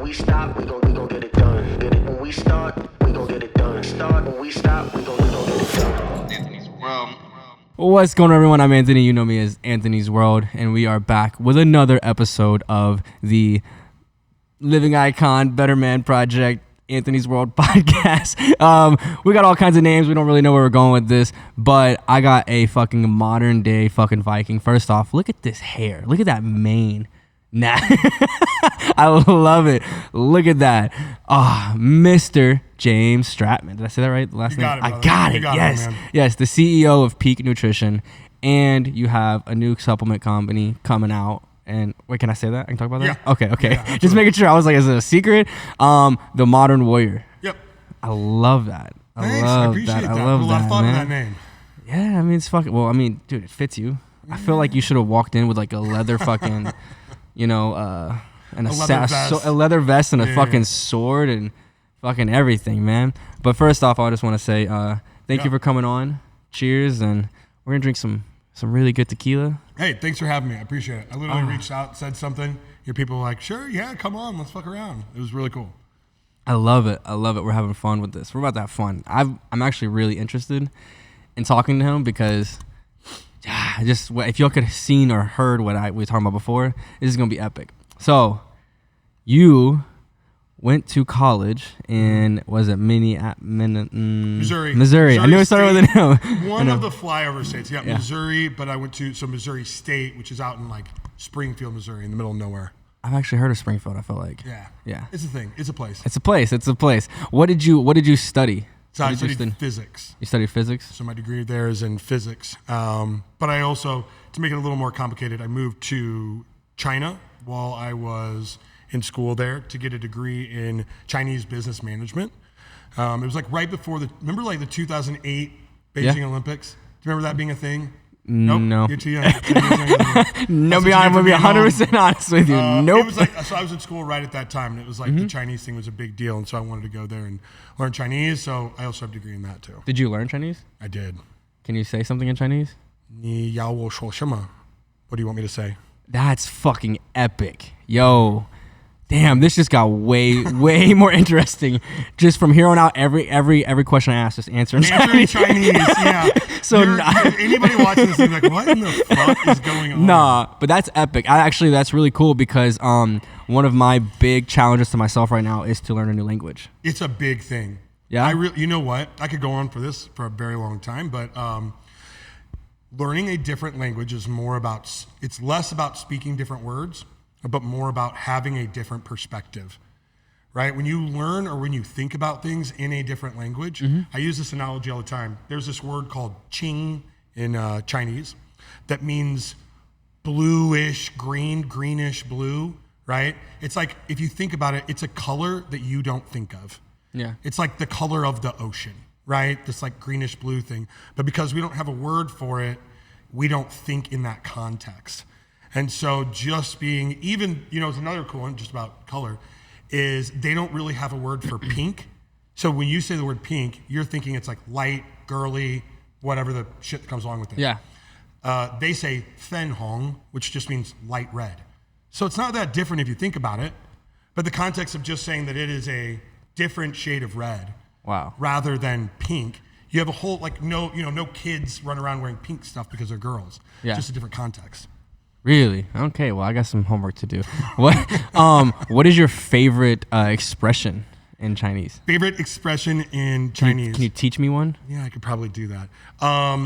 When we stop, we gon' get it done. Get it when we start, we gon' get it done. Start when we stop, we gon' get it done. Anthony's World. What's going on, everyone? I'm Anthony. You know me as Anthony's World, and we are back with another episode of the LivingIcon Better Man Project Anthony's World podcast. We got all kinds of names. We don't really know where we're going with this, but I got a fucking modern day fucking Viking. First off, look at this hair. Look at that mane. Nah, I love it. Look at that. Mr. James Stratman. Did I say that right? The last name? I got it. Yes. Yes, the CEO of Peak Nutrition. And you have a new supplement company coming out. And wait, can I say that? I can talk about that? Yeah. Okay. Yeah, just making sure. I was like, is it a secret? The Modern Warrior. Yep. I love that. Thanks. I appreciate that. I love Put a lot of thought in that name. Yeah, I mean, it's fucking, well, I mean, dude, it fits you. I feel like you should have walked in with like a leather fucking, you know, and a leather vest and a fucking sword and fucking everything, man. But first off, I just want to say thank you for coming on. Cheers, and we're gonna drink some really good tequila. Hey, thanks for having me. I appreciate it. I literally reached out, said something. Your people were like, sure, yeah, come on, let's fuck around. It was really cool. I love it. We're having fun with this. We're about to have fun. I'm actually really interested in talking to him because just if y'all could have seen or heard what we were talking about before, this is gonna be epic. So, you went to college in, was it Missouri? Missouri. I knew it started with an M. One of the flyover states. Yeah, Missouri, but I went to Missouri State, which is out in like Springfield, Missouri, in the middle of nowhere. I've actually heard of Springfield, I feel like. Yeah. It's a thing. It's a place. It's a place. What did you study? So I studied physics. You studied physics? So my degree there is in physics. But I also, to make it a little more complicated, I moved to China while I was in school there to get a degree in Chinese business management. It was like right before remember like the 2008 Beijing Olympics? Do you remember that being a thing? Nope. No. You're too young. No, I'm going to be 100% honest with you. Nope. It was like, so I was in school right at that time, and it was like the Chinese thing was a big deal, and so I wanted to go there and learn Chinese, so I also have a degree in that too. Did you learn Chinese? I did. Can you say something in Chinese? 你要我说什么? What do you want me to say? That's fucking epic. Yo. Damn, this just got way more interesting. Just from here on out, every question I ask, just answer in Chinese. Yeah. So anybody watching this is like, what in the fuck is going on? Nah, but that's epic. That's really cool because one of my big challenges to myself right now is to learn a new language. It's a big thing. Yeah. You know what? I could go on for this for a very long time, but learning a different language is it's less about speaking different words, but more about having a different perspective, right? When you learn or when you think about things in a different language, I use this analogy all the time. There's this word called qing in Chinese that means bluish, greenish blue, right? It's like, if you think about it, it's a color that you don't think of. Yeah. It's like the color of the ocean, right? This like greenish blue thing. But because we don't have a word for it, we don't think in that context. And so just being, even, it's another cool one just about color, is they don't really have a word for pink. So when you say the word pink, you're thinking it's like light, girly, whatever the shit that comes along with it. Yeah. They say fen hong, which just means light red. So it's not that different if you think about it, but the context of just saying that it is a different shade of red. Wow. Rather than pink. You have a whole, like, no kids run around wearing pink stuff because they're girls. Yeah. Just a different context. Really? Okay. Well, I got some homework to do. What is your favorite expression in Chinese? Favorite expression in Chinese? Can you teach me one? Yeah, I could probably do that.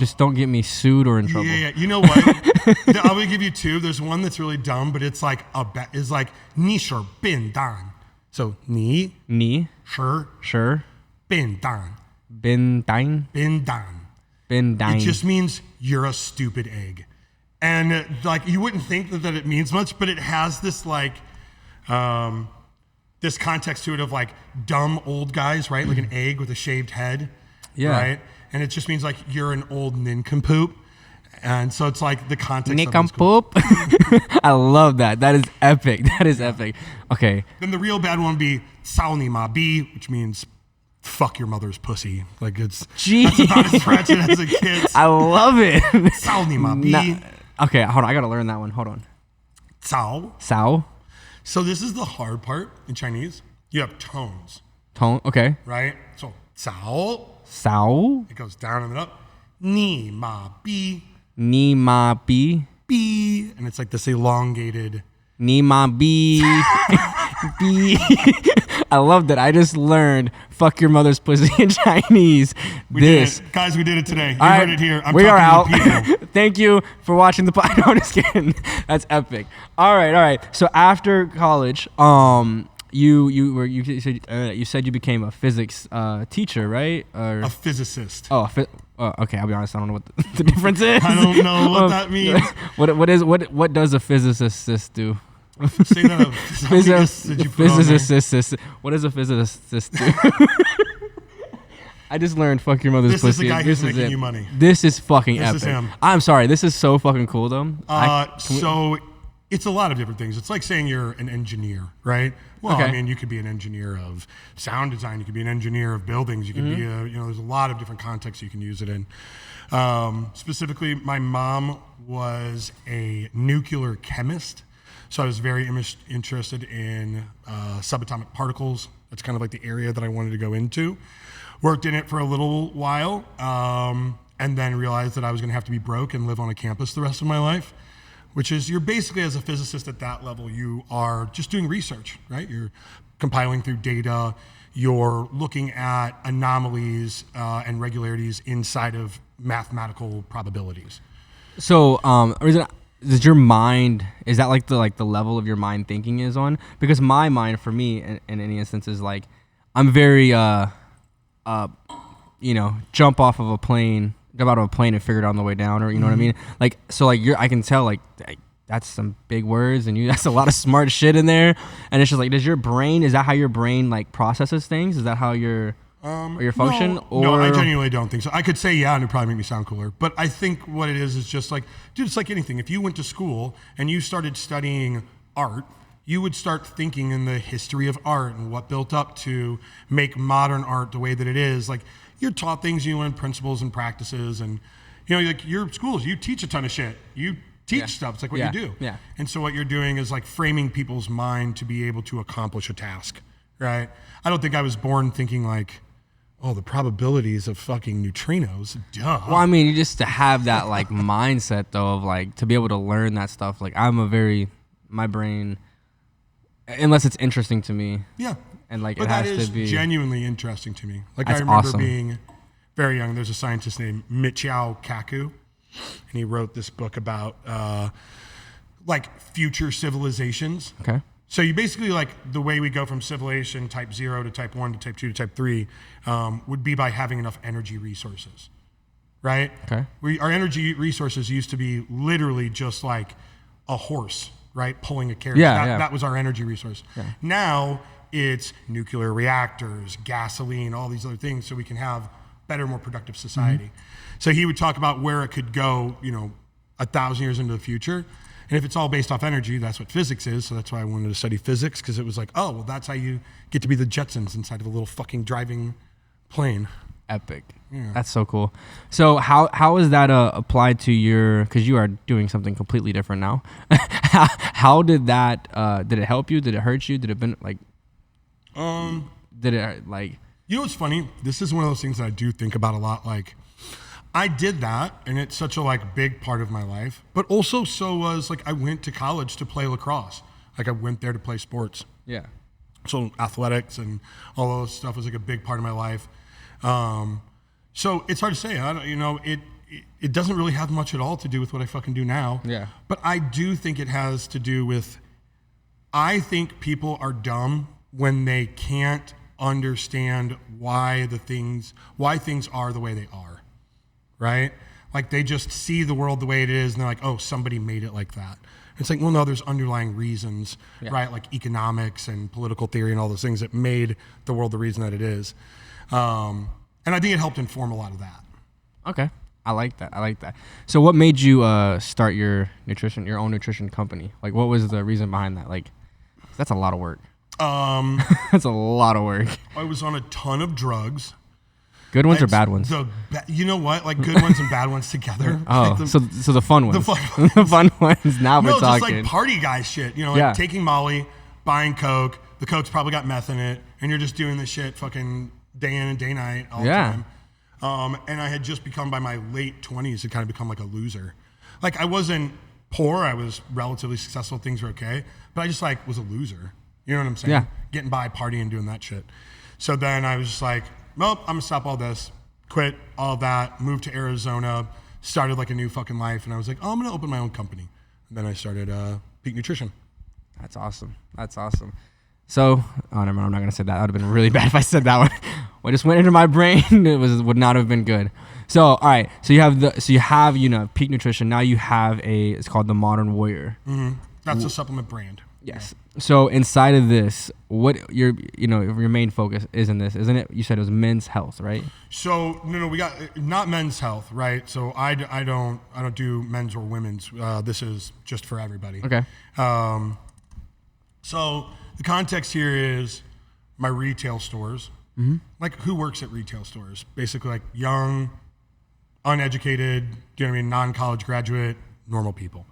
Just don't get me sued or in trouble. Yeah. You know what? I'm gonna give you two. There's one that's really dumb, but it's like is like ni shi bin dan. So ni shi bin dan. Bin dan. Bin dan. Bin dan. It just means you're a stupid egg. And like, you wouldn't think that it means much, but it has this like, this context to it of like dumb old guys, right? Like an egg with a shaved head, right? And it just means like you're an old nincompoop. And so it's like the context. Nincompoop. I love that. That is epic. Epic. Okay. Then the real bad one would be Sao Ni Ma Bi, which means fuck your mother's pussy. Like that's about as ratchet as it gets. I love it. Sao Ni Ma Bi. Okay, hold on. I gotta learn that one. Hold on. Sao. So this is the hard part in Chinese. You have tones, Tone. Okay. right? So cao, Sao. it goes down and then up. Ni ma bi Ni ma bi. bi, and it's like this elongated. Ni ma bi. Bi. I love that. I just learned "fuck your mother's pussy" in Chinese. We did it. Guys, we did it today. You All heard right, it here. I'm we are out. talking to people. Thank you for watching the podcast. No, I'm just kidding. That's epic. All right. So after college, you said you became a physics teacher, right? Or A physicist. okay. I'll be honest. I don't know what the difference is. I don't know what that means. What does a physicist do? Say that out. How many Ists did you put on there? Physicist. What does a physicist do? I just learned "fuck your mother's This pussy." is the guy This who's is making it. you money. This is fucking This epic. is him. I'm sorry. This is so fucking cool, though. So it's a lot of different things. It's like saying you're an engineer, right? Well, Okay. I mean, you could be an engineer of sound design. You could be an engineer of buildings. You could be there's a lot of different contexts you can use it in. Specifically, my mom was a nuclear chemist. So I was very interested in subatomic particles. That's kind of like the area that I wanted to go into. Worked in it for a little while, and then realized that I was going to have to be broke and live on a campus the rest of my life, which is you're basically, as a physicist at that level, you are just doing research, right? You're compiling through data. You're looking at anomalies and regularities inside of mathematical probabilities. So, is your mind, is that like the level of your mind thinking is on? Because my mind, for me, in any instance, is like, I'm very, jump out of a plane and figure it out on the way down, or you know what I mean? Like, so like I can tell like that's some big words and that's a lot of smart shit in there. And it's just like, is that how your brain like processes things? Is that how your function? No, I genuinely don't think so. I could say yeah, and it'd probably make me sound cooler. But I think what it is just like, dude, it's like anything. If you went to school and you started studying art, you would start thinking in the history of art and what built up to make modern art the way that it is. Like, you're taught things, you learn principles and practices, and like your schools, you teach a ton of shit. You teach stuff. It's like what you do. Yeah. And so what you're doing is like framing people's mind to be able to accomplish a task, right? I don't think I was born thinking like, oh, the probabilities of fucking neutrinos. Duh. Well, I mean, just to have that like mindset though of like to be able to learn that stuff. Like my brain, unless it's interesting to me. Yeah. And like but it that has is to be genuinely interesting to me. Like That's I remember awesome. being very young. There's a scientist named Michio Kaku, and he wrote this book about like future civilizations. Okay. So you basically like the way we go from civilization type 0 to type 1 to type 2 to type 3 would be by having enough energy resources, right? Okay. Our energy resources used to be literally just like a horse, right? Pulling a carriage. That was our energy resource. Yeah. Now it's nuclear reactors, gasoline, all these other things so we can have better, more productive society. So he would talk about where it could go, 1,000 years into the future. And if it's all based off energy, that's what physics is. So that's why I wanted to study physics, because it was like, oh, well, that's how you get to be the Jetsons inside of a little fucking driving plane. Epic. Yeah. That's so cool. So how is that applied to because you are doing something completely different now. How did that, did it help you? Did it hurt you? Did it been like, did it like, what's funny? This is one of those things that I do think about a lot. Like, I did that, and it's such a like big part of my life. But also, so was like I went to college to play lacrosse. Like I went there to play sports. yeah. So athletics and all those stuff was like a big part of my life. So it's hard to say. I don't, it doesn't really have much at all to do with what I fucking do now. Yeah. But I do think it has to do with. I think people are dumb when they can't understand why things are the way they are. Right? Like they just see the world the way it is and they're like, oh, somebody made it like that. It's like, well, no, there's underlying reasons, right? Like economics and political theory and all those things that made the world the reason that it is. And I think it helped inform a lot of that. Okay. I like that. So what made you start your own nutrition company? Like what was the reason behind that? Like that's a lot of work. That's a lot of work. I was on a ton of drugs. Good ones or bad ones? You know what? Like good ones and bad ones together. Oh, like so the fun ones. The fun ones. The fun ones. Now we're just talking. like party guy shit. Taking Molly, buying Coke. The Coke's probably got meth in it, and you're just doing this shit fucking day in and day night all the time. And I had just become, by my late 20s, had kind of become like a loser. Like, I wasn't poor. I was relatively successful. Things were okay. But I just like was a loser. You know what I'm saying? Yeah. Getting by, partying, doing that shit. So then I was just like, nope, I'm gonna stop all this, quit all that, moved to Arizona, started like a new fucking life. And I was like, oh, I'm gonna open my own company. And then I started Peak Nutrition. That's awesome. That's awesome. So, oh, never mind. I'm not gonna say that. That would have been really bad if I said that one. What just went into my brain, would not have been good. So, all right. So you have Peak Nutrition. Now you have it's called the Modern Warrior. Mm-hmm. That's a supplement brand. Yes. Yeah. So inside of this, what your main focus is in this, isn't it? You said it was men's health, right? So no, we got not men's health, right? So I don't do men's or women's. This is just for everybody. Okay. So the context here is my retail stores. Mm-hmm. Like, who works at retail stores? Basically, like young, uneducated, do you know what I mean? Non-college graduate, normal people.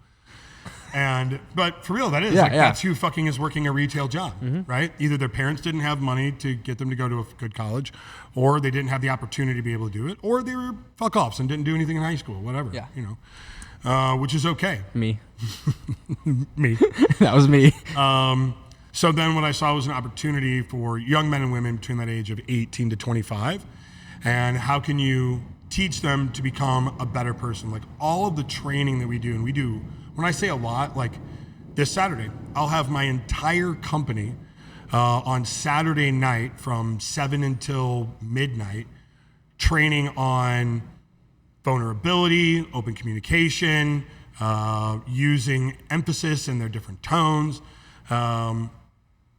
But for real, that is that's who fucking is working a retail job, right? Either their parents didn't have money to get them to go to a good college, or they didn't have the opportunity to be able to do it, or they were fuck offs and didn't do anything in high school, whatever. Yeah. Which is okay. Me. Me. That was me. So then what I saw was an opportunity for young men and women between that age of 18 to 25. And how can you teach them to become a better person? Like, all of the training that we do, and we do, when I say a lot, like this Saturday, I'll have my entire company on Saturday night from 7 until midnight training on vulnerability, open communication, using emphasis in their different tones.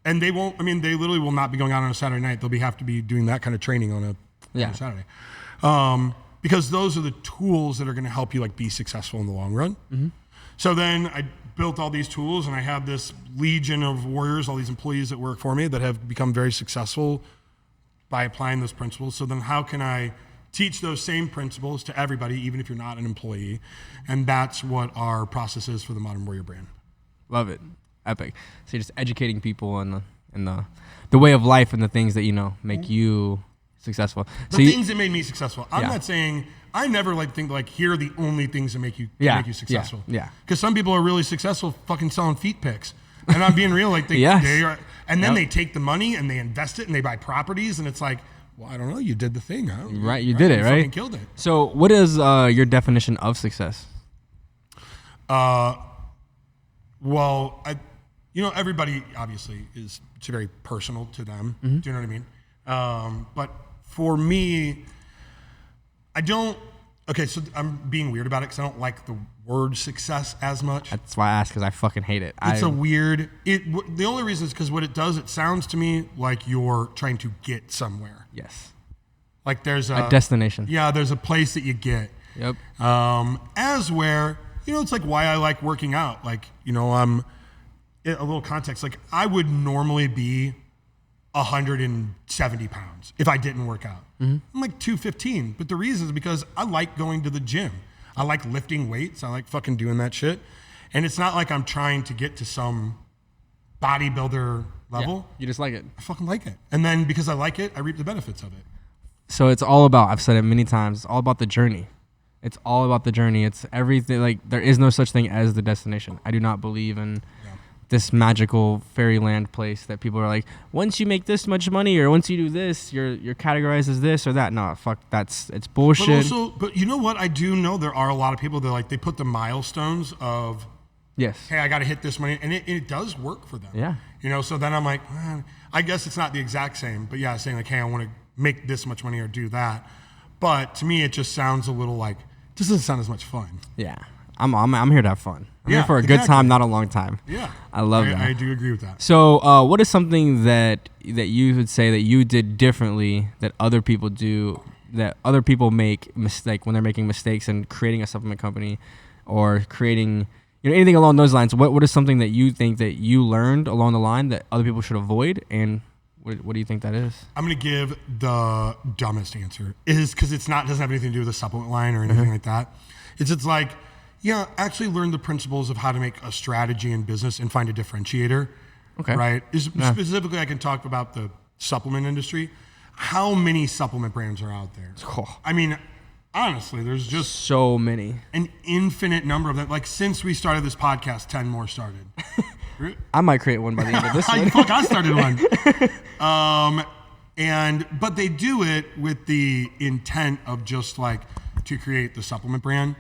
And they literally will not be going out on a Saturday night. They'll have to be doing that kind of training on a Saturday. Because those are the tools that are going to help you like be successful in the long run. Mm-hmm. So then I built all these tools, and I have this legion of warriors, all these employees that work for me that have become very successful by applying those principles. So then how can I teach those same principles to everybody, even if you're not an employee? And that's what our process is for the Modern Warrior brand. Love it. Epic. So you're just educating people on the way of life and the things that, make you successful. The things that made me successful. I'm not saying, I never think like, here are the only things that make you successful. Yeah. Because some people are really successful fucking selling feet pics. And I'm being real, like they are, and then they take the money and they invest it and they buy properties, and it's like, well, I don't know, you did the thing, huh? Right, you did it, right? Fucking killed it. So what is your definition of success? Well, everybody obviously it's very personal to them. Mm-hmm. Do you know what I mean? But for me, so I'm being weird about it because I don't like the word success as much. That's why I asked, because I fucking hate it. The only reason is because what it does, it sounds to me like you're trying to get somewhere. Yes. Like there's a destination. Yeah, there's a place that you get. Yep. As where, it's like why I like working out. Like, I'm a little context. Like, I would normally be 170 pounds if I didn't work out. Mm-hmm. I'm like 215. But the reason is because I like going to the gym. I like lifting weights. I like fucking doing that shit. And it's not like I'm trying to get to some bodybuilder level. Yeah, you just like it. I fucking like it. And then because I like it, I reap the benefits of it. So it's all about, I've said it many times, it's all about the journey. It's all about the journey. It's everything. Like, there is no such thing as the destination. I do not believe in this magical fairyland place that people are like, once you make this much money or once you do this, you're categorized as this or that. No, fuck, it's bullshit. But you know what? I do know there are a lot of people that they put the milestones of, yes, hey, I got to hit this money, and it does work for them. Yeah. So then I'm like, I guess it's not the exact same, but yeah, saying like, hey, I want to make this much money or do that. But to me, it just sounds a little like, this doesn't sound as much fun. Yeah. I'm here to have fun. I'm here for a good time, not a long time. Yeah. I love that. I do agree with that. So what is something that you would say that you did differently that other people do, that other people make when they're making mistakes and creating a supplement company or creating, anything along those lines? What is something that you think that you learned along the line that other people should avoid, and what do you think that is? I'm going to give the dumbest answer. Because doesn't have anything to do with a supplement line or anything like that. It's like, actually learn the principles of how to make a strategy in business and find a differentiator. Okay. Right? Specifically, I can talk about the supplement industry. How many supplement brands are out there? Oh, I mean, honestly, there's just so many. an infinite number of them. Like since we started this podcast, 10 more started. I might create one by the end of this one. Fuck, I started one. But they do it with the intent of just like to create the supplement brand.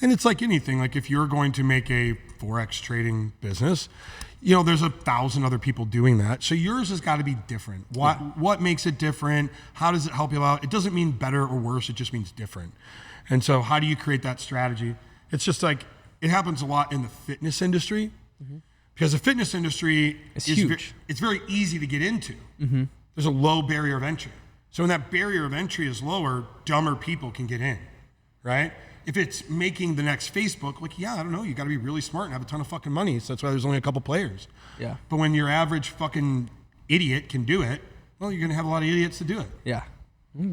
And it's like anything, like if you're going to make a Forex trading business, you know, there's 1,000 other people doing that. So yours has got to be different. What makes it different? How does it help you out? It doesn't mean better or worse. It just means different. And so how do you create that strategy? It's just like, it happens a lot in the fitness industry because the fitness industry is huge. It's very easy to get into. There's a low barrier of entry. So when that barrier of entry is lower, dumber people can get in, right? If it's making the next Facebook, like, yeah, I don't know, you got to be really smart and have a ton of fucking money. So that's why there's only a couple players. Yeah. But when your average fucking idiot can do it, well, you're going to have a lot of idiots to do it. Yeah.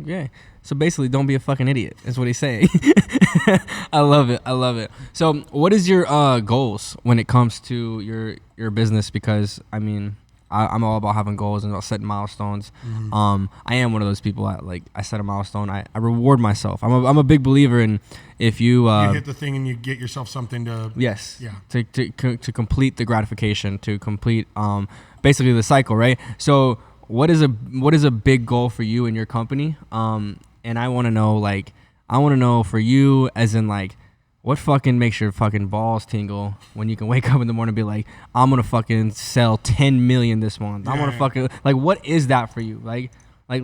Okay. So basically, don't be a fucking idiot, is what he's saying. I love it. I love it. So what is your goals when it comes to your business? Because, I mean, I'm all about having goals and about setting milestones. I am one of those people that, like, I set a milestone, I reward myself. I'm a big believer in if you hit the thing and you get yourself something to to complete the gratification, to complete basically the cycle, right? So what is a big goal for you and your company? And I want to know for you, as in, like, what fucking makes your fucking balls tingle when you can wake up in the morning and be like, I'm gonna fucking sell 10 million this month. I'm gonna fucking, like, what is that for you? Like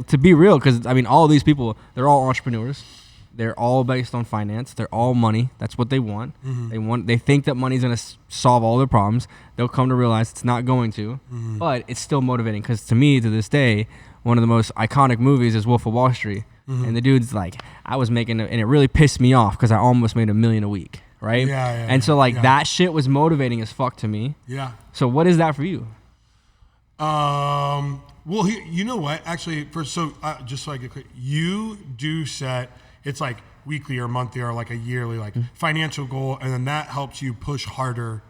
to be real, because I mean, all of these people, they're all entrepreneurs. They're all based on finance. They're all money. That's what they want. They think that money's gonna solve all their problems. They'll come to realize it's not going to, but it's still motivating. Because to me, to this day, one of the most iconic movies is Wolf of Wall Street. And the dude's like, I was making it, and it really pissed me off because I almost made $1 million a week, right? And so, like, that shit was motivating as fuck to me. Yeah. So what is that for you? Well, you know what? Actually, just so I get clear, you do set, it's like weekly or monthly or like a yearly, like financial goal, and then that helps you push harder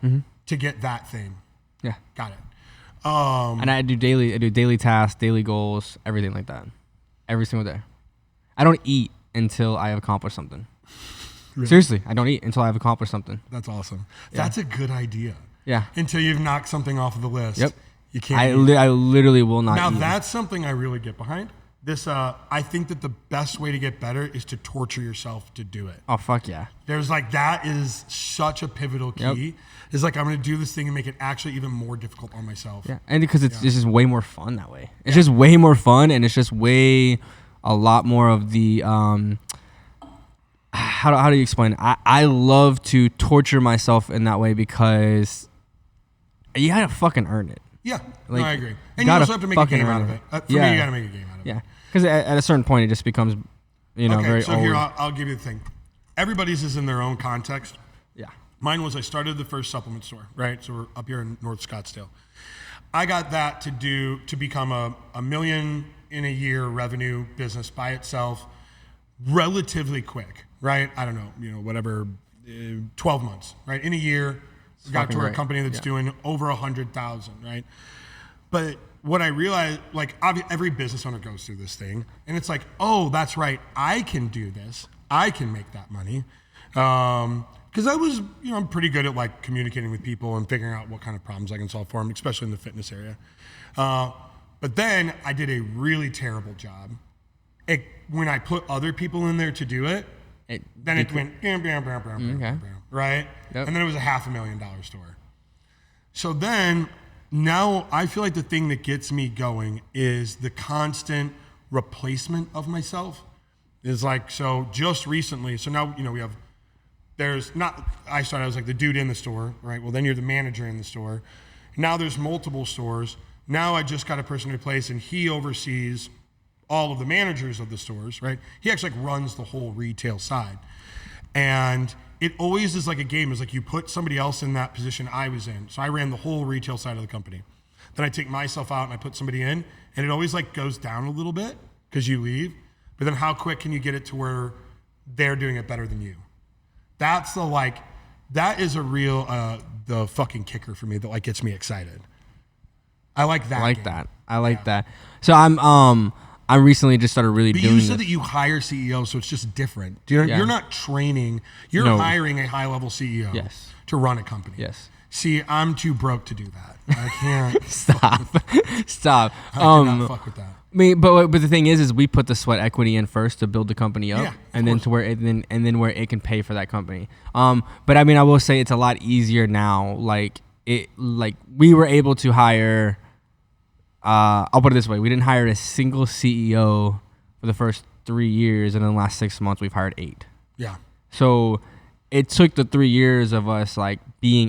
to get that thing. Yeah. Got it. And I do daily tasks, daily goals, everything like that, every single day. I don't eat until I have accomplished something. Really? Seriously, I don't eat until I have accomplished something. That's awesome. Yeah. That's a good idea. Yeah. Until you've knocked something off of the list. Yep. You can't. I literally will not eat. Now that's something I really get behind. This, I think that the best way to get better is to torture yourself to do it. Oh, fuck yeah. There's like, that is such a pivotal key. Yep. It's like, I'm going to do this thing and make it actually even more difficult on myself. Yeah. And because it's just way more fun that way. It's just way more fun, and it's just a lot more of the, how do you explain it? I love to torture myself in that way because you gotta fucking earn it. Yeah, like, no, I agree. And you also have to make a game out of it. For me, you gotta make a game out of it. Yeah, because at a certain point, it just becomes, very so old. Here, I'll give you the thing. Everybody's is in their own context. Yeah. Mine was, I started the first supplement store, right? So we're up here in North Scottsdale. I got that to become a $1 million in a year revenue business by itself relatively quick, right? I don't know, whatever, 12 months, right? In a year, got to a company that's doing over 100,000, right? But what I realized, like, every business owner goes through this thing, and it's like, oh, that's right, I can do this. I can make that money. Because I was, I'm pretty good at, like, communicating with people and figuring out what kind of problems I can solve for them, especially in the fitness area. But then I did a really terrible job. When I put other people in there to do it, it went, right? Yep. And then it was a $500,000 store. So then, now I feel like the thing that gets me going is the constant replacement of myself. Is like, so just recently, so now, we have, I was like the dude in the store, right? Well, then you're the manager in the store. Now there's multiple stores. Now I just got a person to replace, and he oversees all of the managers of the stores, right? He actually runs the whole retail side. And it always is like a game. It's like you put somebody else in that position I was in. So I ran the whole retail side of the company. Then I take myself out and I put somebody in, and it always like goes down a little bit because you leave. But then how quick can you get it to where they're doing it better than you? That's that is a real, the fucking kicker for me that like gets me excited. I like that. I like game. that. I like that. So I recently just started really But doing you said this. that you hire CEOs, so it's just different. You're not training. You're No. hiring a high-level CEO Yes. to run a company. Yes. See, I'm too broke to do that. I can't. Stop. I cannot fuck with that. I mean, but the thing is we put the sweat equity in first to build the company up, Yeah, and then to where it where it can pay for that company. But I mean, I will say it's a lot easier now. Like we were able to hire. I'll put it this way: we didn't hire a single CEO for the first 3 years, and in the last 6 months, we've hired 8. Yeah. So it took the 3 years of us like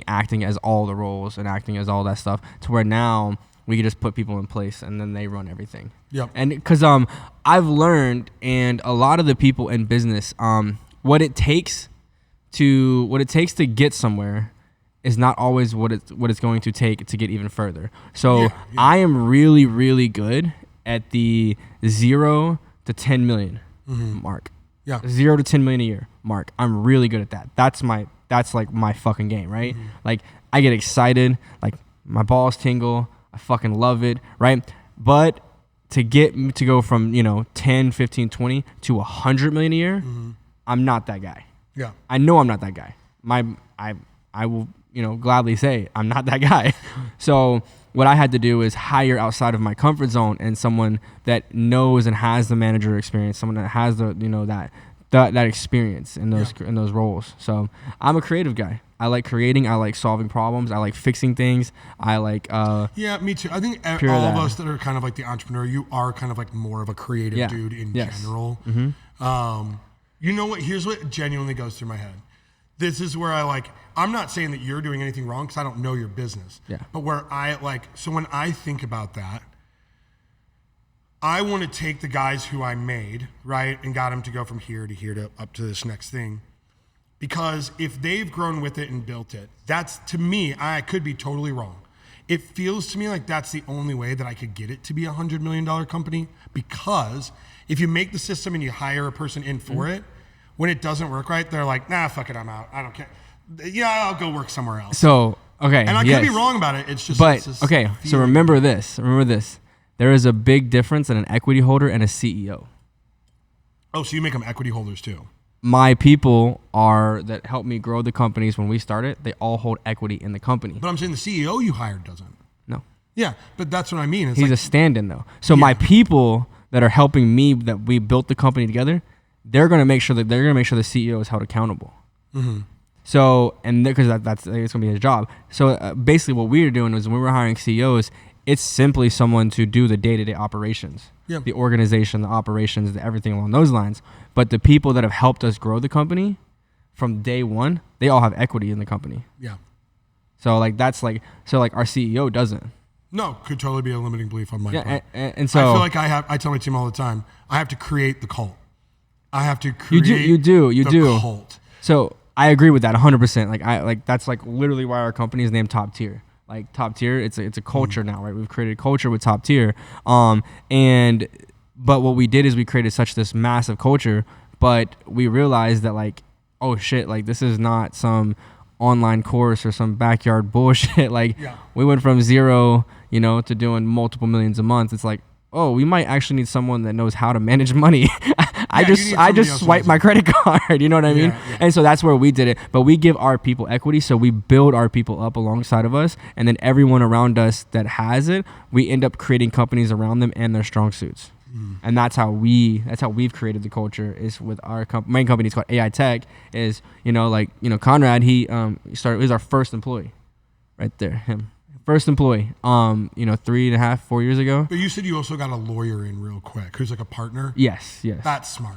acting as all the roles and acting as all that stuff to where now we can just put people in place and then they run everything. Yep. And because I've learned, and a lot of the people in business, what it takes to get somewhere is not always what it's going to take to get even further. So I am really, really good at the 0 to 10 million mark. Yeah. 0 to 10 million a year mark. I'm really good at that. That's like my fucking game, right? Like I get excited, like my balls tingle. I fucking love it, right? But to go from, 10, 15, 20 to 100 million a year, I'm not that guy. Yeah. I know I'm not that guy. I will, gladly say I'm not that guy. So what I had to do is hire outside of my comfort zone and someone that knows and has the manager experience, someone that has the, that experience in those roles. So I'm a creative guy. I like creating. I like solving problems. I like fixing things. I like. Yeah, me too. I think all of us that are kind of like the entrepreneur, you are kind of like more of a creative dude in general. You know what? Here's what genuinely goes through my head. This is where I'm not saying that you're doing anything wrong because I don't know your business. Yeah. But where so when I think about that, I want to take the guys who I made, right, and got them to go from here to up to this next thing. Because if they've grown with it and built it, that's, to me, I could be totally wrong. It feels to me like that's the only way that I could get it to be $100 million company, because if you make the system and you hire a person in for it, when it doesn't work right, they're like, nah, fuck it, I'm out. I don't care. Yeah, I'll go work somewhere else. So, okay. And I could be wrong about it. It's just, okay. So remember this. There is a big difference in an equity holder and a CEO. Oh, so you make them equity holders too? My people that helped me grow the companies when we started, they all hold equity in the company. But I'm saying the CEO you hired doesn't. No. Yeah, but that's what I mean. It's He's a stand-in though. So my people that are helping me, that we built the company together, they're going to make sure the CEO is held accountable. So, and because it's going to be his job. So basically what we were doing was when we were hiring CEOs, it's simply someone to do the day-to-day operations, the organization, the operations, everything along those lines. But the people that have helped us grow the company from day one, they all have equity in the company. Yeah. So our CEO doesn't. No, could totally be a limiting belief on my part. And so I feel like I tell my team all the time, I have to create the cult. I have to create you do the cult. So I agree with that 100%. That's literally why our company is named Top Tier. Like Top Tier, it's a culture now, right? We've created a culture with Top Tier. But what we did is we created this massive culture, but we realized that oh shit, this is not some online course or some backyard bullshit. We went from 0, to doing multiple millions a month. It's oh, we might actually need someone that knows how to manage money. I just swipe my credit card. You know what I mean? Yeah. And so that's where we did it. But we give our people equity, so we build our people up alongside of us, and then everyone around us that has it, we end up creating companies around them and their strong suits. And that's how we've created the culture, is with our main company. It's called AI Tech. Is Conrad, he was our first employee, right there, him. First employee, 3.5, 4 years ago. But you said you also got a lawyer in real quick, who's like a partner. Yes. That's smart.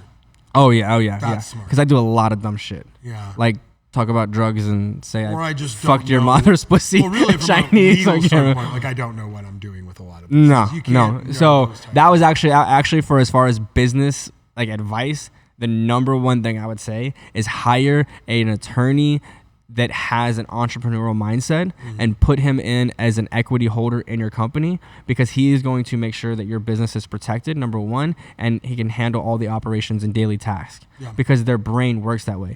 Oh yeah. That's smart. Because I do a lot of dumb shit. Yeah. Like talk about drugs and say I just fucked your mother's pussy. Well, really, from Chinese. a legal standpoint, I don't know what I'm doing with a lot of this. No. So that was actually for as far as business advice, the number one thing I would say is hire an attorney that has an entrepreneurial mindset and put him in as an equity holder in your company, because he is going to make sure that your business is protected, number one, and he can handle all the operations and daily tasks because their brain works that way.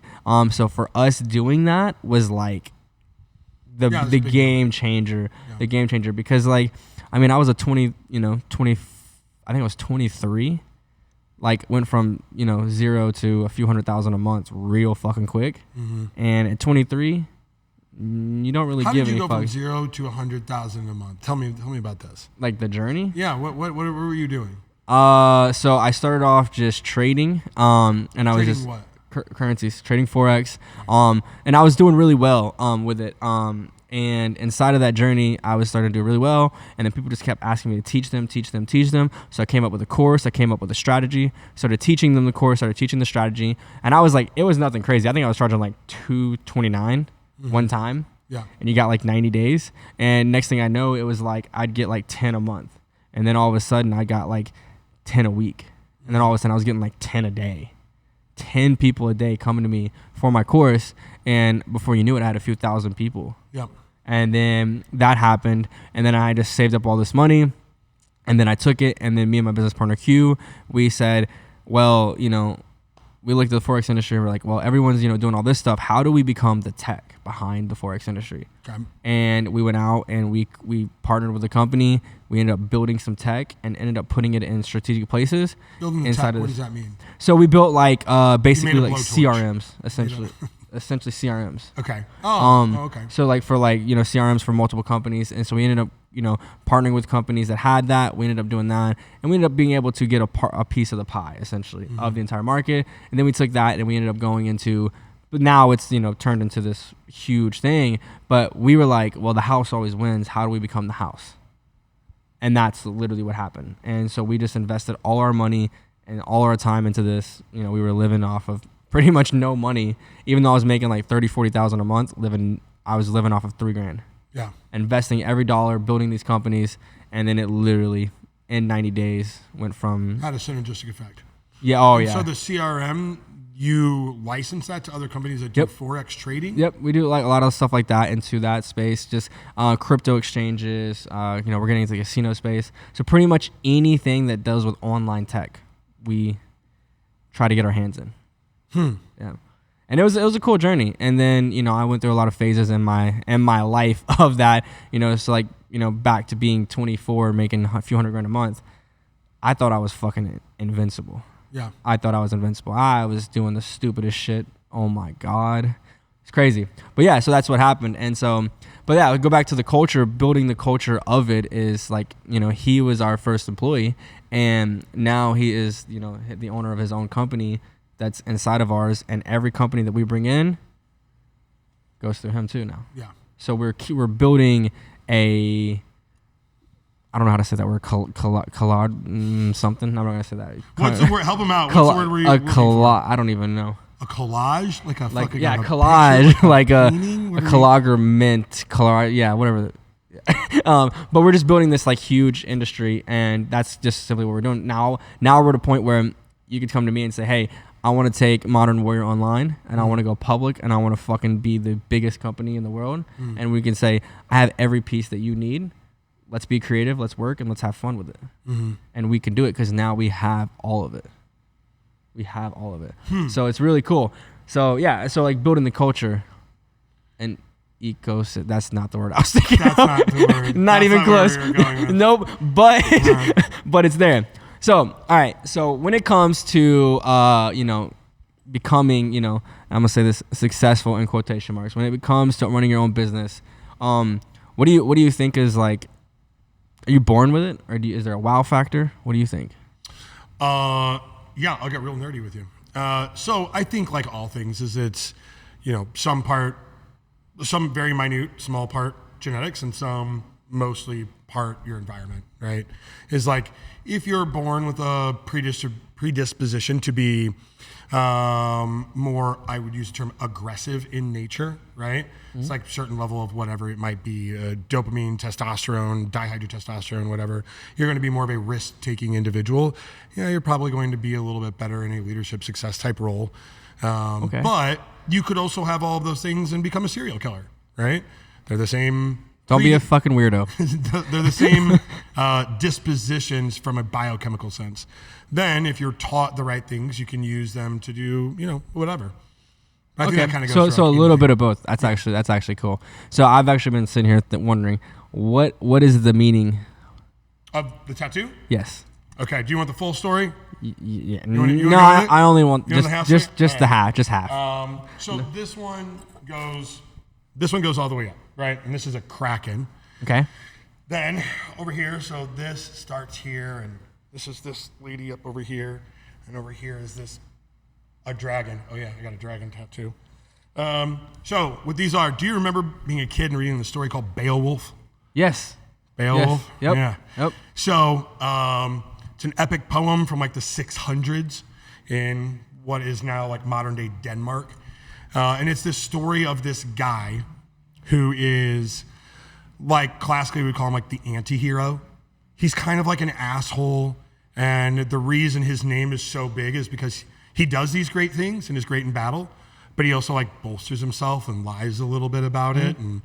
So for us doing that was the game changer, the game changer, because I mean, I was a 20, I think I was 23. Like went from, 0 to a few $100,000 a month real fucking quick. Mm-hmm. And at 23, you don't really How give did any you go from fucks. 0 to 100,000 a month? Tell me about this. Like the journey? Yeah. What were you doing? So I started off just trading. And I was Trading just what? Currencies, trading Forex. And I was doing really well, with it. And inside of that journey, I was starting to do really well. And then people just kept asking me to teach them. So I came up with a course. I came up with a strategy. Started teaching them the course. Started teaching the strategy. And I was like, it was nothing crazy. I think I was charging like $229 one time. Yeah. And you got like 90 days. And next thing I know, it was like I'd get like 10 a month. And then all of a sudden, I got like 10 a week. And then all of a sudden, I was getting like 10 a day. 10 people a day coming to me for my course. And before you knew it, I had a few thousand people. Yep. And then that happened. And then I just saved up all this money. And then I took it. And then me and my business partner, Q, we said, well, we looked at the Forex industry and we're like, well, everyone's, doing all this stuff. How do we become the tech behind the Forex industry? Okay. And we went out and we partnered with a company. We ended up building some tech and ended up putting it in strategic places. Building the inside tech, of what this. does that mean? So we built like basically a like blowtorch. CRMs, essentially. Essentially CRMs. Okay. Okay. So like for like, CRMs for multiple companies. And so we ended up, partnering with companies that had that. We ended up doing that. And we ended up being able to get a piece of the pie, essentially, of the entire market. And then we took that and we ended up going into, but now it's, turned into this huge thing. But we were like, well, the house always wins. How do we become the house? And that's literally what happened. And so we just invested all our money and all our time into this. We were living off of pretty much no money, even though I was making like 30, 40,000 a month. I was living off of $3,000. Yeah. Investing every dollar, building these companies, and then it literally in 90 days went from Had a synergistic effect. yeah. Oh And yeah. So the CRM, you license that to other companies that do Yep. Forex trading? Yep, we do like a lot of stuff like that into that space. Just crypto exchanges. We're getting into the casino space. So pretty much anything that does with online tech, we try to get our hands in. Yeah, and it was a cool journey. And then I went through a lot of phases in my life of that. So like back to being 24, making a few $100,000 a month. I thought I was fucking invincible. Yeah. I thought I was invincible. I was doing the stupidest shit. Oh my God. It's crazy. But yeah, so that's what happened. And so, but yeah, go back to the culture, building the culture of it is like, he was our first employee and now he is, the owner of his own company that's inside of ours, and every company that we bring in goes through him too now. Yeah. So we're building I don't know how to say that word. Collage something. I'm not gonna say that. What's the word? Help him out. What's the word? I don't even know. A collage, like a Like fucking yeah, like a collage, picture, like a painting? What are we- collagement, collage. Yeah, whatever. But we're just building this like huge industry, and that's just simply what we're doing now. Now we're at a point where you could come to me and say, "Hey, I want to take Modern Warrior online and I want to go public and I want to fucking be the biggest company in the world." And we can say, I have every piece that you need. Let's be creative, let's work, and let's have fun with it. And we can do it because now we have all of it. So it's really cool. So yeah, so like building the culture and that's not the word I was thinking. That's not the word. Not That's even not where close. we were going with. Nope, but but it's there. So, all right. So when it comes to, becoming, I'm gonna say this, successful in quotation marks. When it comes to running your own business, what do you think is like? Are you born with it, or is there a wow factor? What do you think? Yeah, I'll get real nerdy with you. So I think like all things is it's, some very minute, small part genetics and some mostly part your environment, right? Is like if you're born with a predisposition to be more, I would use the term aggressive in nature, right? It's like a certain level of whatever it might be, dopamine, testosterone, dihydrotestosterone, whatever. You're going to be more of a risk-taking individual. Yeah, you're probably going to be a little bit better in a leadership success type role. Okay. But you could also have all of those things and become a serial killer, right? They're the same. Don't be a fucking weirdo. They're the same dispositions from a biochemical sense. Then, if you're taught the right things, you can use them to do, whatever. I think that kind of goes so a throughout little anything. bit of both. That's actually cool. So I've actually been sitting here wondering what is the meaning Of the tattoo? Yes. Okay. Do you want the full story? Yeah. You wanna No, go with it? I only want You want the half just story? the half, just half. So this one goes all the way up, right? And this is a kraken. Okay. Then over here, so this starts here, and this is this lady up over here, and over here is a dragon. Oh yeah, I got a dragon tattoo. So what these are, do you remember being a kid and reading the story called Beowulf? Yes. Beowulf? Yes. Yep. Yeah. Yep. So it's an epic poem from like the 600s in what is now like modern day Denmark. And it's this story of this guy who is like classically we would call him like the anti-hero. He's kind of like an asshole. And the reason his name is so big is because he does these great things and is great in battle, but he also like bolsters himself and lies a little bit about it. And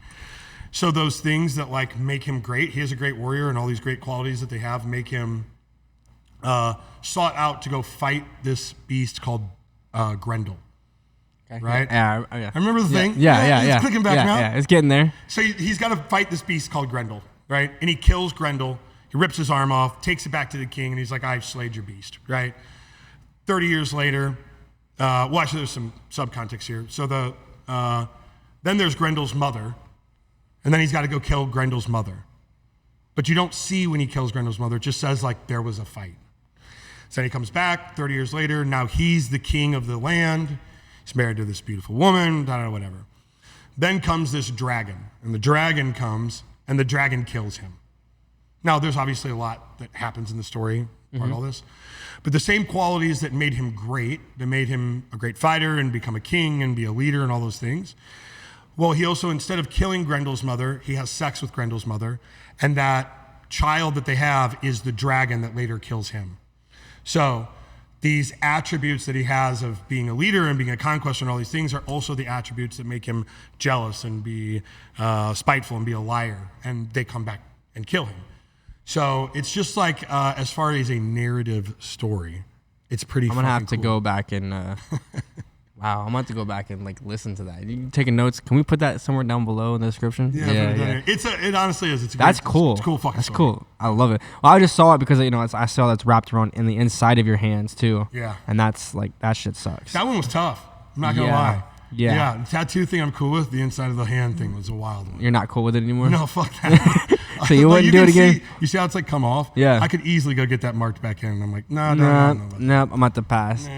so those things that like make him great, he is a great warrior, and all these great qualities that they have make him sought out to go fight this beast called Grendel. Okay. Right? Yeah. I remember the thing. Yeah. It's clicking back now. Yeah, it's getting there. So he's got to fight this beast called Grendel, right? And he kills Grendel. He rips his arm off, takes it back to the king, and he's like, I've slayed your beast, right? 30 years later, well, actually, there's some subcontext here. So then there's Grendel's mother, and then he's got to go kill Grendel's mother. But you don't see when he kills Grendel's mother. It just says, like, there was a fight. So then he comes back 30 years later. Now he's the king of the land. He's married to this beautiful woman, whatever. Then comes this dragon, and the dragon comes, and the dragon kills him. Now, there's obviously a lot that happens in the story, part of all this. But the same qualities that made him great, that made him a great fighter and become a king and be a leader and all those things, well, he also, instead of killing Grendel's mother, he has sex with Grendel's mother, and that child that they have is the dragon that later kills him. So these attributes that he has of being a leader and being a conqueror and all these things are also the attributes that make him jealous and be spiteful and be a liar, and they come back and kill him. So it's just like, as far as a narrative story, it's pretty I'm going to have to cool. go back and, wow, I'm going to have to go back and like listen to that. You taking notes? Can we put that somewhere down below in the description? Yeah. It honestly is. That's cool. It's a cool fucking That's story. cool. I love it. Well, I just saw it because, I saw that's wrapped around in the inside of your hands too. Yeah. And that's like, that shit sucks. That one was tough. I'm not going to lie. Yeah. The tattoo thing I'm cool with. The inside of the hand thing was a wild one. You're not cool with it anymore? No, fuck that. So you wouldn't do it again? You see how it's like come off? Yeah. I could easily go get that marked back in. And I'm like, no. I'm at the pass.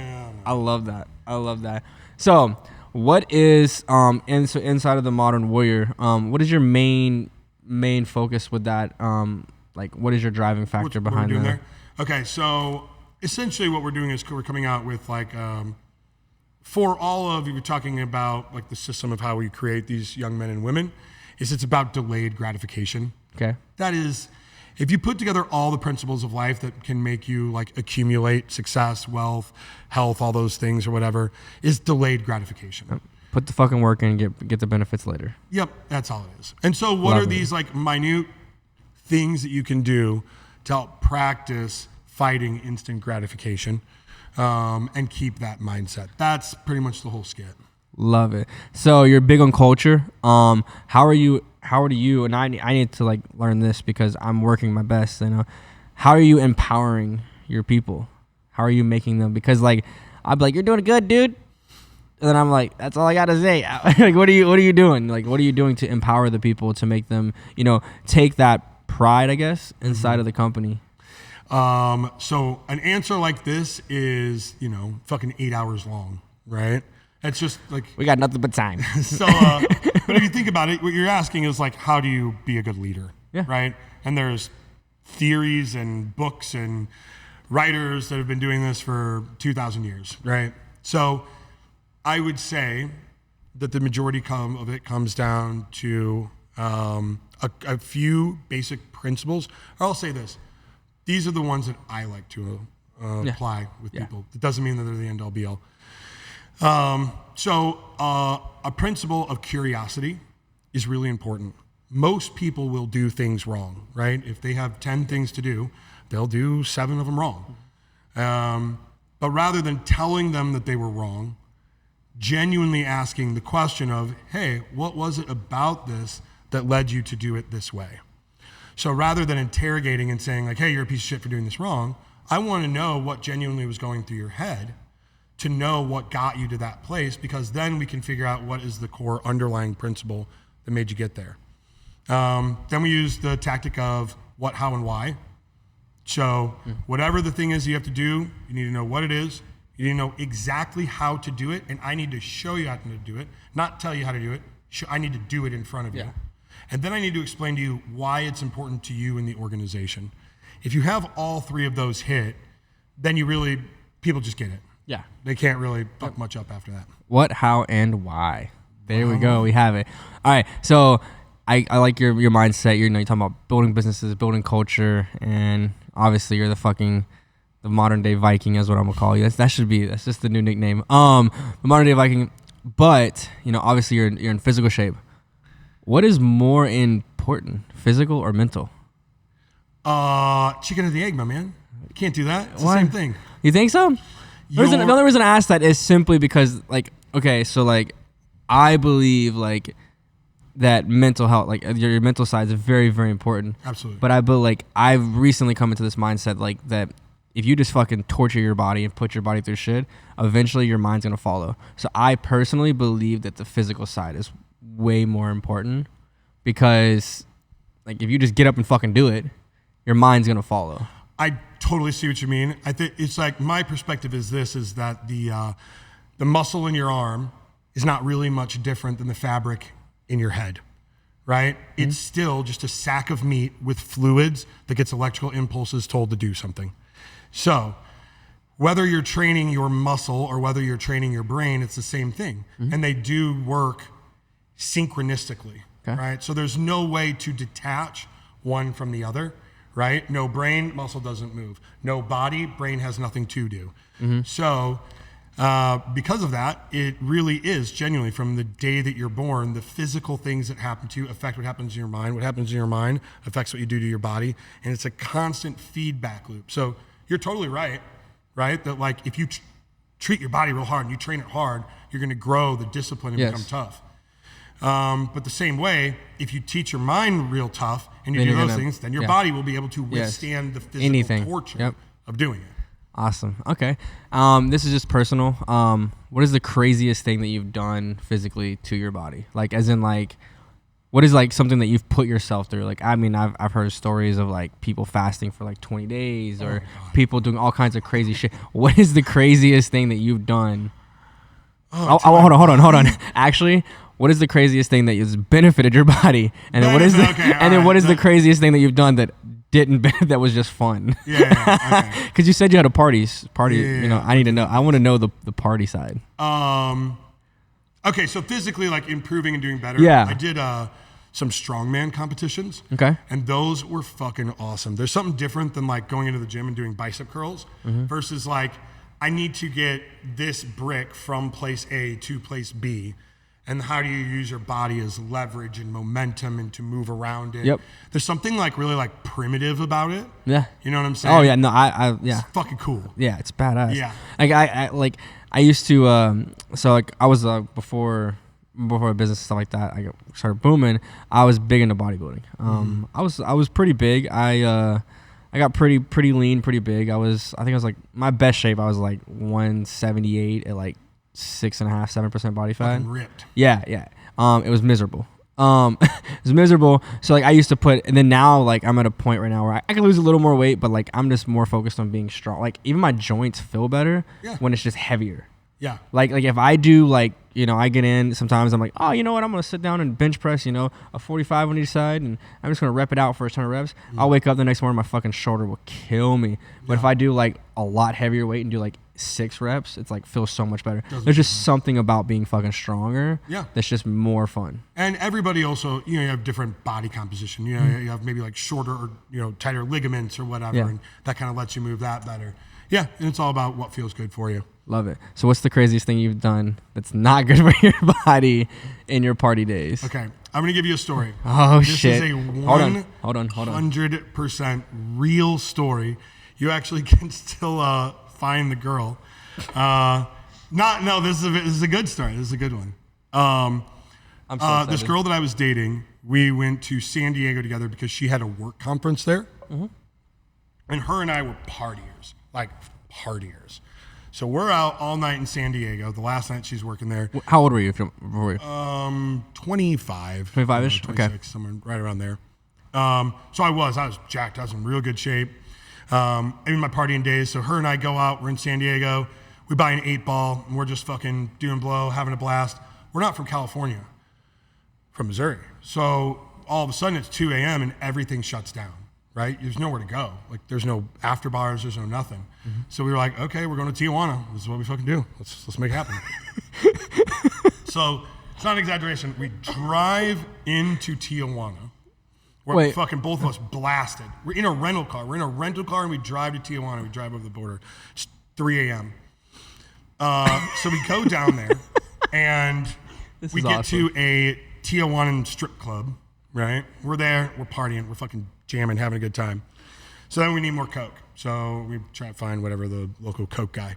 I love that. So what is inside of the modern warrior? What is your main focus with that? Like, what is your driving factor behind that? There? Okay, so essentially what we're doing is we're coming out with like for all of you, we're talking about like the system of how we create these young men and women. It's about delayed gratification. Okay. That is, if you put together all the principles of life that can make you like accumulate success, wealth, health, all those things or whatever, is delayed gratification. Put the fucking work in and get the benefits later. Yep, that's all it is. And so what are these like minute things that you can do to help practice fighting instant gratification and keep that mindset? That's pretty much the whole skit. Love it. So you're big on culture. How do you, and I need to like learn this because I'm working my best, how are you empowering your people? How are you making them? Because like, I'm like, you're doing good, dude. And then I'm like, that's all I got to say. Like, what are you doing? Like, what are you doing to empower the people to make them, take that pride, I guess, inside of the company? So an answer like this is, fucking 8 hours long, right? It's just like, we got nothing but time. So, but if you think about it, what you're asking is like, how do you be a good leader? Yeah. Right. And there's theories and books and writers that have been doing this for 2,000 years. Right. So I would say that the majority of it comes down to a few basic principles. Or I'll say this. These are the ones that I like to apply with people. It doesn't mean that they're the end all be all. So a principle of curiosity is really important. Most people will do things wrong, right? If they have 10 things to do, they'll do 7 of them wrong. But rather than telling them that they were wrong, genuinely asking the question of, hey, what was it about this that led you to do it this way? So rather than interrogating and saying like, hey, you're a piece of shit for doing this wrong, I want to know what genuinely was going through your head to know what got you to that place, because then we can figure out what is the core underlying principle that made you get there. Then we use the tactic of what, how, and why. So whatever the thing is you have to do, you need to know what it is. You need to know exactly how to do it. And I need to show you how to do it, not tell you how to do it. I need to do it in front of you. And then I need to explain to you why it's important to you in the organization. If you have all three of those hit, then people just get it. Yeah. They can't really fuck much up after that. What, how, and why. There we go. We have it. All right. So I like your mindset. You're talking about building businesses, building culture, and obviously you're the modern day Viking is what I'm gonna call you. That's just the new nickname. The modern day Viking. But obviously you're in physical shape. What is more important, physical or mental? Chicken or the egg, my man. You can't do that. It's the same thing. You think so? The only reason I ask that is simply because I believe that mental health, your mental side is very, very important. Absolutely. But I've recently come into this mindset that if you just fucking torture your body and put your body through shit, eventually your mind's gonna follow. So I personally believe that the physical side is way more important, because if you just get up and fucking do it, your mind's gonna follow. I totally see what you mean. I think it's my perspective is that the muscle in your arm is not really much different than the fabric in your head, right? Mm-hmm. It's still just a sack of meat with fluids that gets electrical impulses told to do something. So whether you're training your muscle or whether you're training your brain, it's the same thing. Mm-hmm. And they do work synchronistically, right? So there's no way to detach one from the other, right? No brain, muscle doesn't move. No body, brain has nothing to do. Mm-hmm. So because of that, it really is genuinely from the day that you're born, the physical things that happen to you affect what happens in your mind. What happens in your mind affects what you do to your body. And it's a constant feedback loop. So you're totally right? That if you treat your body real hard and you train it hard, you're going to grow the discipline and become tough. But the same way, if you teach your mind real tough and you do those things, then your body will be able to withstand the physical torture of doing it. Awesome. Okay. This is just personal. What is the craziest thing that you've done physically to your body? What is something that you've put yourself through? I've heard stories of people fasting for 20 days or people doing all kinds of crazy shit. What is the craziest thing that you've done? Hold on. Actually, what is the craziest thing that has benefited your body? And then what is the craziest thing that you've done that that was just fun? Yeah. Because you said you had a party. Yeah. I need to know. I want to know the party side. Okay, so physically, improving and doing better. Yeah. I did some strongman competitions. Okay. And those were fucking awesome. There's something different than going into the gym and doing bicep curls versus I need to get this brick from place A to place B. And how do you use your body as leverage and momentum and to move around it? Yep. There's something really primitive about it. Yeah. You know what I'm saying? Oh yeah, no, I yeah. It's fucking cool. Yeah, it's badass. Yeah. I used to I was before a business and stuff like that, I started booming. I was big into bodybuilding. I was pretty big. I got pretty lean, pretty big. I think I was my best shape. I was 178 at 6.5-7% body fat. Fucking ripped. Yeah. It was miserable. It was miserable. So I used to and then now I'm at a point right now where I can lose a little more weight, but I'm just more focused on being strong. Even my joints feel better when it's just heavier. Yeah. If I do I get in sometimes I'm oh, you know what, I'm gonna sit down and bench press a 45 on each side and I'm just gonna rep it out for a ton of reps. I'll wake up the next morning, my fucking shoulder will kill me. But if I do a lot heavier weight and do 6 reps, it's feels so much better. There's just something about being fucking stronger that's just more fun. And everybody also, you have different body composition. You have maybe shorter or tighter ligaments or whatever, and that kind of lets you move that better. Yeah, and it's all about what feels good for you. Love it. So what's the craziest thing you've done that's not good for your body in your party days? Okay, I'm going to give you a story. Oh, this shit. This is a Hold on. 100% real story. You actually can still find the girl. This is a good story. This is a good one. I'm so excited. This girl that I was dating, we went to San Diego together because she had a work conference there. Mm-hmm. And her and I were partiers, like partiers. So we're out all night in San Diego. The last night she's working there. How old were you? 25. 25-ish? 26, Okay. somewhere right around there. So I was jacked. I was in real good shape. In my partying days. So her and I go out. We're in San Diego. We buy an 8-ball, and we're just fucking doing blow, having a blast. We're not from California, from Missouri. So all of a sudden it's 2 a.m. and everything shuts down, right? There's nowhere to go. Like there's no after bars, there's no nothing. Mm-hmm. So we were like, okay, we're going to Tijuana. This is what we fucking do. Let's make it happen. So it's not an exaggeration. We drive into Tijuana. We're fucking both of us blasted. We're in a rental car. And we drive to Tijuana. We drive over the border. It's 3 a.m. So we go down there and we get to a Tijuana strip club, right? We're there, we're partying, we're fucking jamming, having a good time. So then we need more Coke. So we try to find whatever the local Coke guy.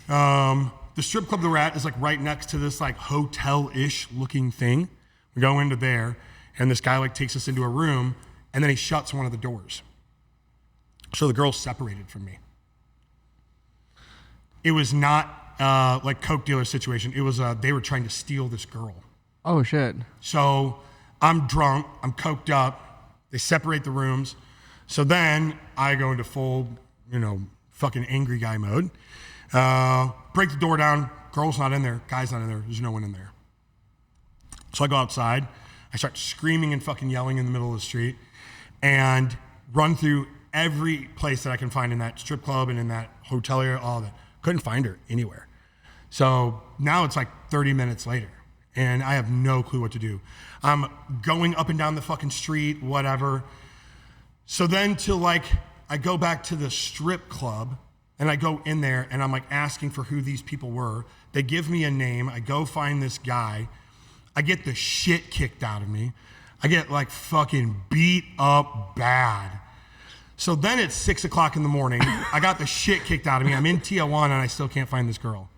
The strip club we're at is like right next to this like hotel-ish looking thing. We go into there and this guy like takes us into a room and then he shuts one of the doors. So the girl's separated from me. It was not like Coke dealer situation. It was they were trying to steal this girl. Oh shit. So I'm drunk, I'm coked up, they separate the rooms. So then I go into full, fucking angry guy mode. Break the door down, girl's not in there, guy's not in there, there's no one in there. So I go outside, I start screaming and fucking yelling in the middle of the street and run through every place that I can find in that strip club and in that hotel area, all of it. Couldn't find her anywhere. So now it's like 30 minutes later and I have no clue what to do. I'm going up and down the fucking street, whatever. So then I go back to the strip club and I go in there and I'm like asking for who these people were. They give me a name. I go find this guy. I get the shit kicked out of me. I get like fucking beat up bad. So then it's 6 o'clock in the morning. I got the shit kicked out of me. I'm in Tijuana and I still can't find this girl.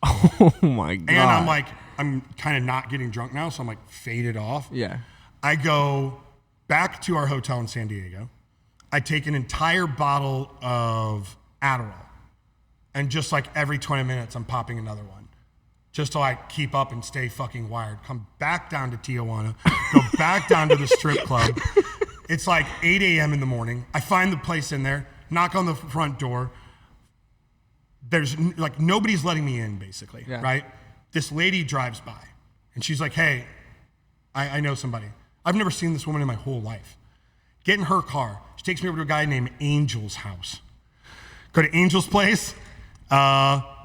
Oh my God. And I'm kind of not getting drunk now, so I'm like faded off. Yeah. I go back to our hotel in San Diego. I take an entire bottle of Adderall. And just like every 20 minutes, I'm popping another one. Just to like keep up and stay fucking wired. Come back down to Tijuana. Go back down to the strip club. It's like 8 a.m. in the morning. I find the place in there, knock on the front door. There's like nobody's letting me in basically, right? This lady drives by and she's like, hey, I know somebody. I've never seen this woman in my whole life. Get in her car. She takes me over to a guy named Angel's house. Go to Angel's place.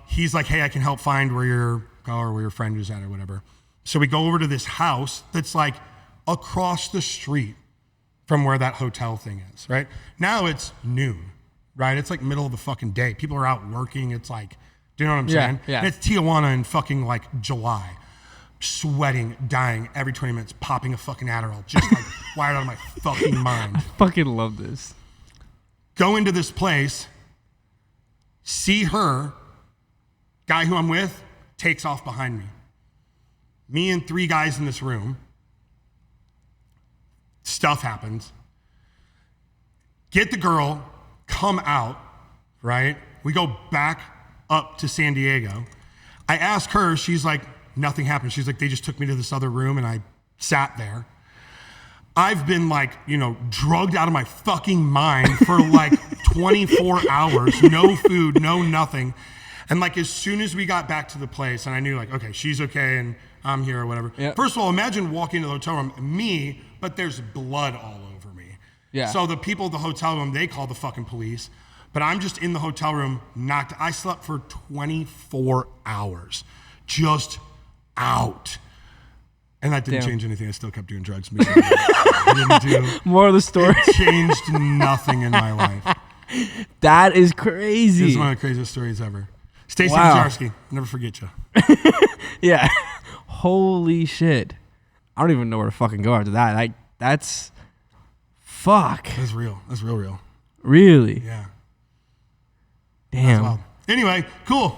He's like, hey, I can help find where your friend is at or whatever. So we go over to this house that's like across the street from where that hotel thing is, right? Now it's noon, right? It's like middle of the fucking day. People are out working. It's like, do you know what I'm saying? Yeah. And it's Tijuana in fucking like July. Sweating, dying every 20 minutes, popping a fucking Adderall, just like wired out of my fucking mind. I fucking love this. Go into this place, see her, guy who I'm with takes off behind me. Me and 3 guys in this room. Stuff happens. Get the girl, come out, right? We go back up to San Diego. I ask her, she's like, nothing happened. She's like, they just took me to this other room and I sat there. I've been like, drugged out of my fucking mind for like 24 hours, no food, no nothing. And like, as soon as we got back to the place and I knew like, okay, she's okay and I'm here or whatever. Yep. First of all, imagine walking into the hotel room, me, but there's blood all over me. Yeah. So the people at the hotel room, they call the fucking police, but I'm just in the hotel room, I slept for 24 hours, just out. And that didn't change anything. I still kept doing drugs. I didn't do. More of the story. It changed nothing in my life. That is crazy. This is one of the craziest stories ever. Stacey Wow. Wazarski, never forget you. Yeah. Holy shit. I don't even know where to fucking go after that. That's fuck. That's real. That's real. Really? Yeah. Damn. That's anyway, cool.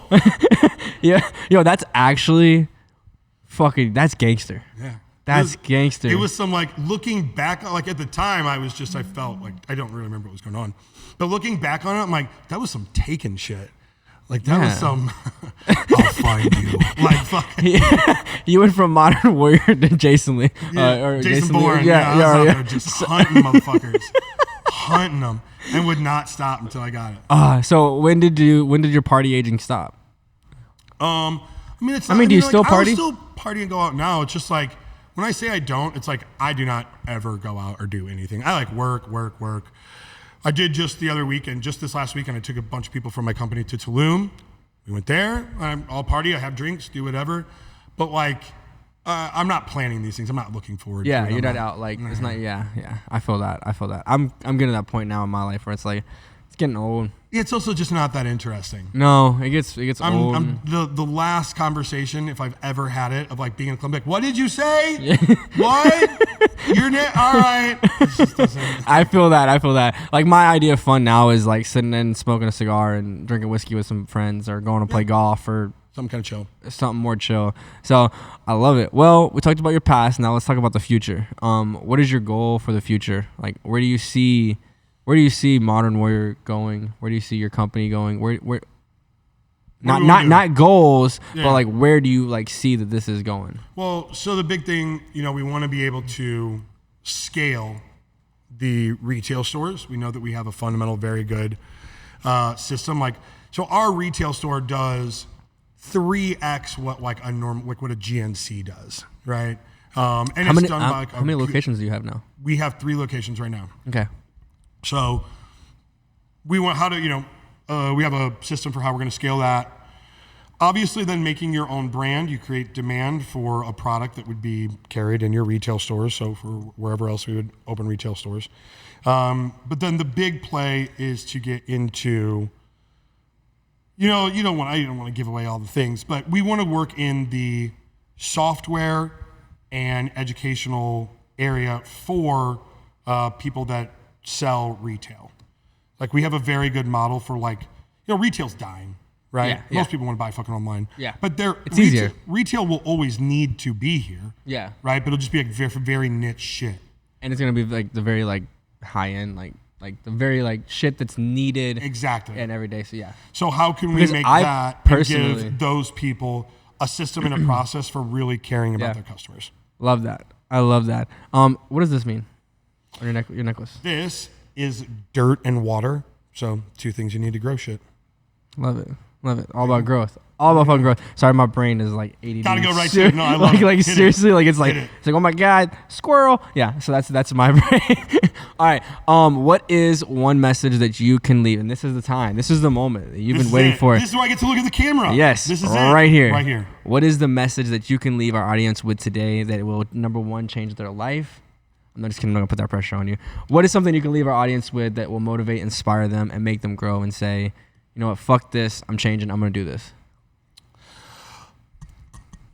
Yeah. Yo, that's actually fucking, that's gangster. Yeah. That's gangster. It was some like looking back, like at the time, I felt like I don't really remember what was going on, but looking back on it, I'm like, that was some Taken shit. Like that was some. I'll find you. Like fucking. You went from Modern Warrior to Jason Lee, or Jason Bourne. I was out there just hunting motherfuckers, hunting them, and would not stop until I got it. So when did your party aging stop? I mean, it's. Do you still party? I still party and go out now. It's just like when I say I don't, it's like I do not ever go out or do anything. I like work. I did just the other weekend, just this last weekend, I took a bunch of people from my company to Tulum. We went there. I'll party. I have drinks, do whatever. But like, I'm not planning these things. I'm not looking forward. Yeah, to it. you're not out. Like it's not. Yeah. I feel that. I'm getting to that point now in my life where it's like it's getting old. It's also just not that interesting. No, it gets old. The last conversation, if I've ever had it, of like being in a club, like, what did you say? What? You're all right. I feel that. Like my idea of fun now is like sitting and smoking a cigar and drinking whiskey with some friends, or going to play golf, or something kind of chill. Something more chill. So I love it. Well, we talked about your past. Now let's talk about the future. What is your goal for the future? Like, where do you see Modern Warrior going? Where do you see your company going? Where not goals, but like where do you like see that this is going? Well, so the big thing, we want to be able to scale the retail stores. We know that we have a fundamental, very good system. Like, so our retail store does 3x what like a normal, like what a GNC does, right? And how many locations do you have now? We have 3 locations right now. Okay. So we want we have a system for how we're going to scale that. Obviously, then making your own brand, you create demand for a product that would be carried in your retail stores. So for wherever else we would open retail stores. But then the big play is to get into, I don't want to give away all the things, but we want to work in the software and educational area for people that sell retail. Like we have a very good model for retail's dying, right? Yeah. Most people want to buy fucking online. Yeah. But it's easier. Retail will always need to be here. Yeah. Right? But it'll just be like very, very niche shit. And it's going to be like the very like high end, like the very like shit that's needed. Exactly. And every day. So yeah. So how can we make that and give those people a system and a process for really caring about their customers? Love that. I love that. What does this mean on your necklace? This is dirt and water. So 2 things you need to grow shit. Love it. All about growth. All about fucking growth. Sorry, my brain is like 80. Gotta go right to it. No, I love it. Like seriously, like it's like oh my god, squirrel. Yeah. So that's my brain. All right. What is one message that you can leave? And this is the time. This is the moment that you've been waiting for. This is where I get to look at the camera. Yes. This is right here. Right here. What is the message that you can leave our audience with today that will, number one, change their life? I'm not just kidding. I'm not gonna put that pressure on you. What is something you can leave our audience with that will motivate, inspire them, and make them grow and say, you know what, fuck this, I'm changing, I'm gonna do this?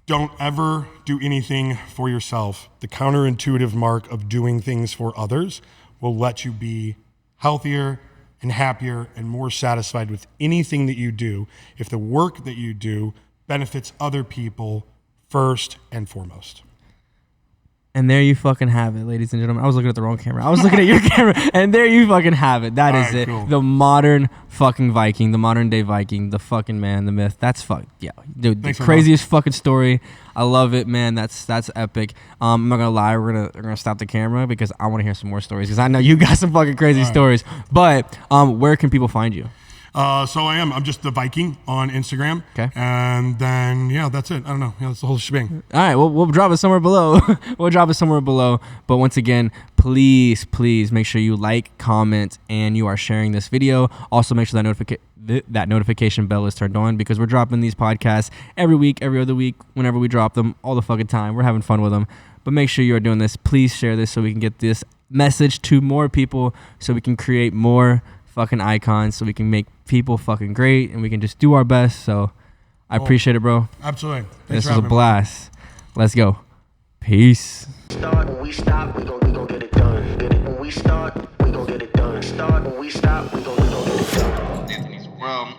Don't ever do anything for yourself. The counterintuitive mark of doing things for others will let you be healthier and happier and more satisfied with anything that you do if the work that you do benefits other people first and foremost. And there you fucking have it, ladies and gentlemen. I was looking at the wrong camera. I was looking at your camera, and there you fucking have it. That is it. Cool. The modern fucking Viking, the modern day Viking, the fucking man, the myth. That's yeah, dude. Thanks, the craziest fucking story. I love it, man. That's epic. I'm not gonna lie. We're gonna stop the camera because I want to hear some more stories because I know you got some fucking crazy stories. But where can people find you? So I'm just the Viking on Instagram. Okay. And then, that's it. I don't know. That's the whole shebang. All right. We'll drop it somewhere below. But once again, please make sure you like, comment, and you are sharing this video. Also, make sure that notification bell is turned on because we're dropping these podcasts every week, every other week, whenever we drop them, all the fucking time. We're having fun with them. But make sure you are doing this. Please share this so we can get this message to more people so we can create more fucking icons so we can make people fucking great and we can just do our best. So I appreciate it, bro. Absolutely. This was a blast. Let's go. Peace. Start when we stop, we gon' get it done. Get it when we start, we gon' get it done. Start when we stop, we gon' get it done. Anthony's World.